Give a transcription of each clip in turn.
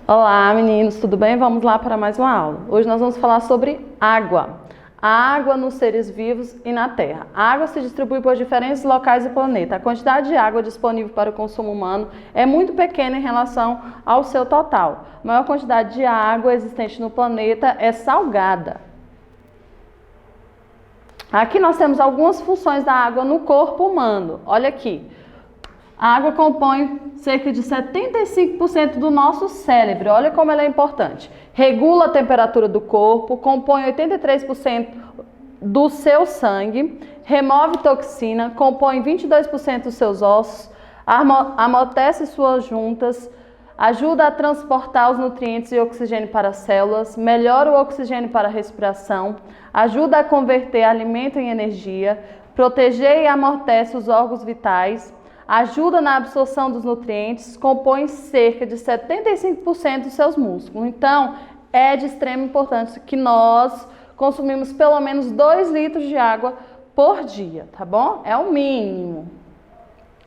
Olá, meninos, tudo bem? Vamos lá para mais uma aula. Hoje nós vamos falar sobre água. A água nos seres vivos e na Terra. A água se distribui por diferentes locais do planeta. A quantidade de água disponível para o consumo humano é muito pequena em relação ao seu total. A maior quantidade de água existente no planeta é salgada. Aqui nós temos algumas funções da água no corpo humano. Olha aqui. A água compõe cerca de 75% do nosso cérebro. Olha como ela é importante. Regula a temperatura do corpo, compõe 83% do seu sangue, remove toxina, compõe 22% dos seus ossos, amortece suas juntas, ajuda a transportar os nutrientes e oxigênio para as células, melhora o oxigênio para a respiração, ajuda a converter alimento em energia, proteger e amortece os órgãos vitais, ajuda na absorção dos nutrientes, compõe cerca de 75% dos seus músculos. Então, é de extrema importância que nós consumimos pelo menos 2 litros de água por dia, tá bom? É o mínimo.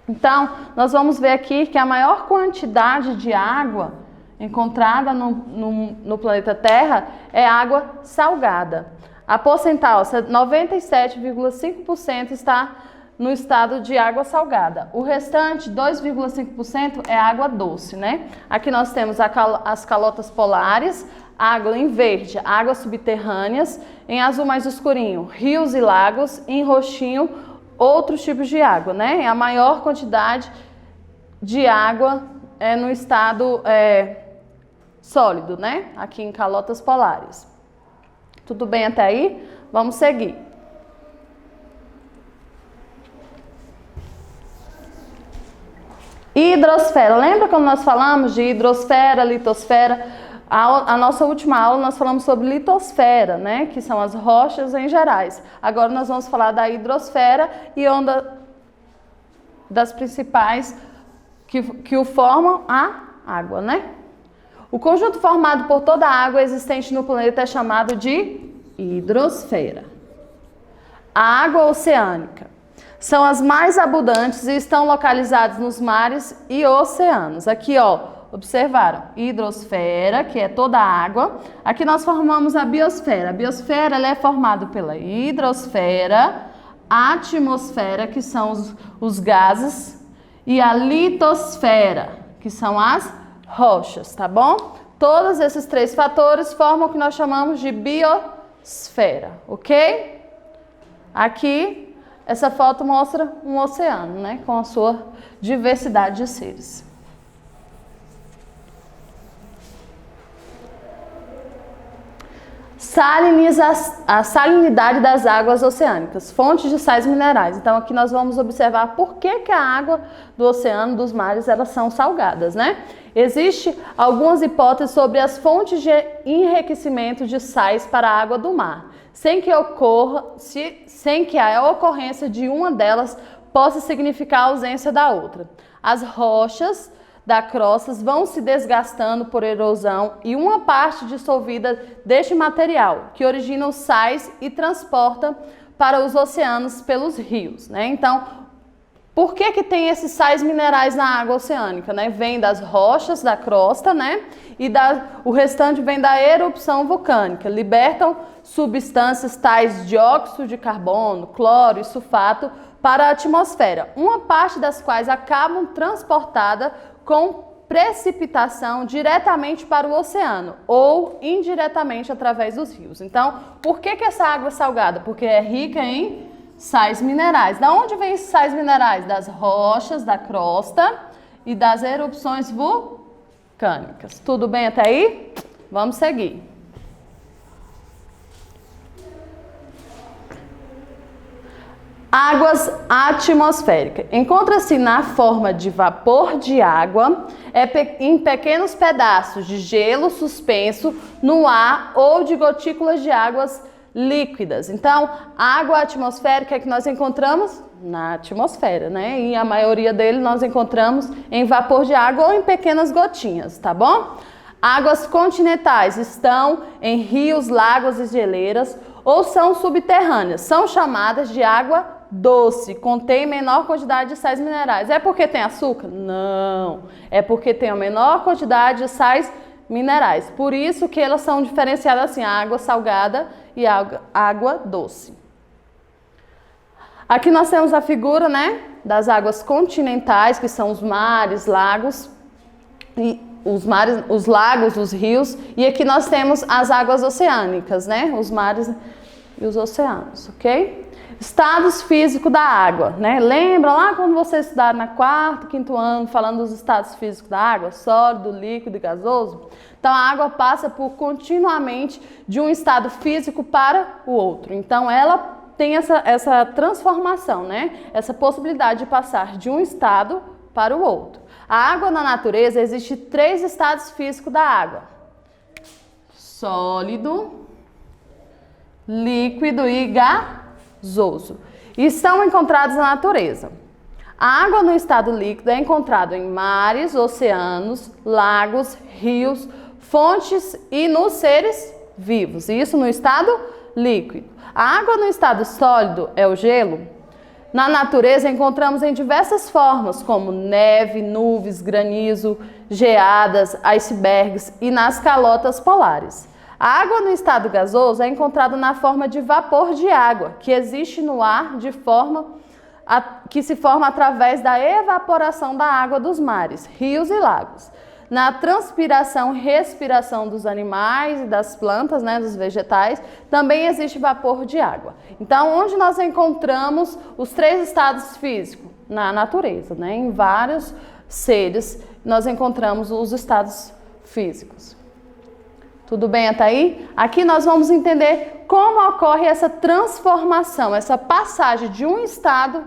Então, nós vamos ver aqui que a maior quantidade de água encontrada no planeta Terra é água salgada. A porcentagem, 97,5% está no estado de água salgada. O restante, 2,5%, é água doce, né? Aqui nós temos as calotas polares, água em verde, águas subterrâneas, em azul mais escurinho, rios e lagos, em roxinho, outros tipos de água, né? A maior quantidade de água é no estado sólido, né? Aqui em calotas polares. Tudo bem até aí? Vamos seguir. Hidrosfera. Lembra quando nós falamos de hidrosfera, litosfera? A nossa última aula nós falamos sobre litosfera, né? Que são as rochas em gerais. Agora nós vamos falar da hidrosfera e onda das principais que o formam a água, né? O conjunto formado por toda a água existente no planeta é chamado de hidrosfera. A água oceânica são as mais abundantes e estão localizadas nos mares e oceanos. Aqui, ó, observaram? Hidrosfera, que é toda a água. Aqui nós formamos a biosfera. A biosfera ela é formada pela hidrosfera, a atmosfera, que são os gases, e a litosfera, que são as rochas, tá bom? Todos esses 3 fatores formam o que nós chamamos de biosfera, ok? Aqui essa foto mostra um oceano, né, com a sua diversidade de seres. A salinidade das águas oceânicas, fontes de sais minerais. Então aqui nós vamos observar por que a água do oceano, dos mares, elas são salgadas, né? Existem algumas hipóteses sobre as fontes de enriquecimento de sais para a água do mar, sem que a ocorrência de uma delas possa significar a ausência da outra. As rochas da crosta vão se desgastando por erosão e uma parte dissolvida deste material, que origina os sais e transporta para os oceanos pelos rios, né? Então, por que tem esses sais minerais na água oceânica, né? Vem das rochas da crosta, né? E o restante vem da erupção vulcânica. Libertam substâncias tais dióxido de carbono, cloro e sulfato para a atmosfera. Uma parte das quais acabam transportada com precipitação diretamente para o oceano ou indiretamente através dos rios. Então, por que essa água é salgada? Porque é rica em sais minerais. Da onde vem esses sais minerais? Das rochas, da crosta e das erupções vulcânicas. Tudo bem até aí? Vamos seguir. Águas atmosféricas. Encontra-se na forma de vapor de água, em pequenos pedaços de gelo suspenso no ar ou de gotículas de águas líquidas. Então, a água atmosférica é que nós encontramos na atmosfera, né? E a maioria dele nós encontramos em vapor de água ou em pequenas gotinhas, tá bom? Águas continentais estão em rios, lagos e geleiras ou são subterrâneas. São chamadas de água doce, contém menor quantidade de sais minerais. É porque tem açúcar? Não. É porque tem a menor quantidade de sais minerais. Por isso que elas são diferenciadas assim, água salgada e água doce. Aqui nós temos a figura, né, das águas continentais, que são os mares, lagos, e os lagos, os rios, e aqui nós temos as águas oceânicas, né, os mares e os oceanos, ok? Estados físicos da água, né? Lembra lá quando você estudaram na quarto, quinto ano, falando dos estados físicos da água? Sólido, líquido e gasoso? Então, a água passa por continuamente de um estado físico para o outro. Então, ela tem essa transformação, né? Essa possibilidade de passar de um estado para o outro. A água na natureza, existe 3 estados físicos da água. Sólido, líquido e gasoso. E são encontrados na natureza. A água no estado líquido é encontrada em mares, oceanos, lagos, rios, fontes e nos seres vivos. Isso no estado líquido. A água no estado sólido é o gelo. Na natureza encontramos em diversas formas, como neve, nuvens, granizo, geadas, icebergs e nas calotas polares. A água no estado gasoso é encontrada na forma de vapor de água, que existe no ar que se forma através da evaporação da água dos mares, rios e lagos. Na transpiração e respiração dos animais e das plantas, né, dos vegetais, também existe vapor de água. Então, onde nós encontramos os 3 estados físicos? Na natureza, né? Em vários seres nós encontramos os estados físicos. Tudo bem até aí? Aqui nós vamos entender como ocorre essa transformação, essa passagem de um estado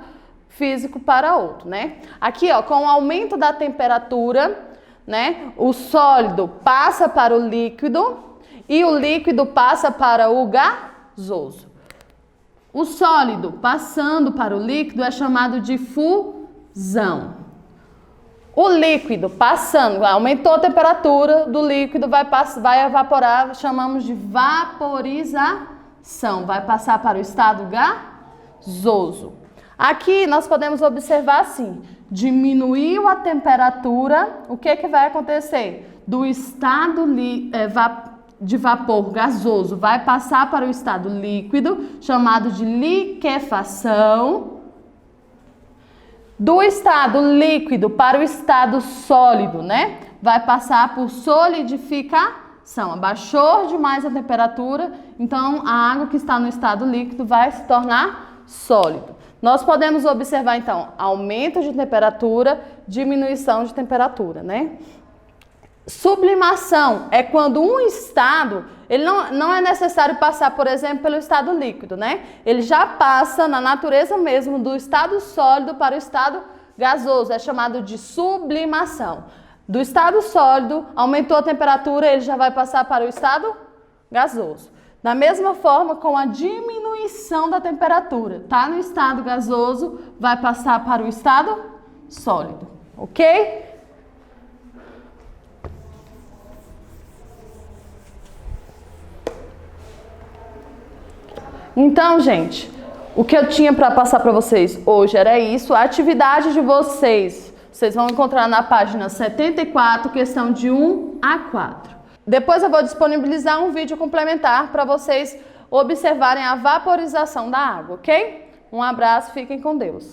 físico para outro, né? Aqui, ó, com o aumento da temperatura, né, o sólido passa para o líquido e o líquido passa para o gasoso. O sólido passando para o líquido é chamado de fusão. O líquido passando, aumentou a temperatura do líquido, vai evaporar, chamamos de vaporização. Vai passar para o estado gasoso. Aqui nós podemos observar assim, diminuiu a temperatura, o que vai acontecer? Do estado de vapor gasoso vai passar para o estado líquido, chamado de liquefação. Do estado líquido para o estado sólido, né? Vai passar por solidificação. Abaixou demais a temperatura, então a água que está no estado líquido vai se tornar sólido. Nós podemos observar, então, aumento de temperatura, diminuição de temperatura, né? Sublimação é quando um estado, ele não é necessário passar, por exemplo, pelo estado líquido, né? Ele já passa na natureza mesmo do estado sólido para o estado gasoso, é chamado de sublimação. Do estado sólido, aumentou a temperatura, ele já vai passar para o estado gasoso. Da mesma forma, com a diminuição da temperatura, tá no estado gasoso, vai passar para o estado sólido, ok? Então, gente, o que eu tinha para passar para vocês hoje era isso. A atividade de vocês vão encontrar na página 74, questão de 1 a 4. Depois eu vou disponibilizar um vídeo complementar para vocês observarem a vaporização da água, ok? Um abraço, fiquem com Deus.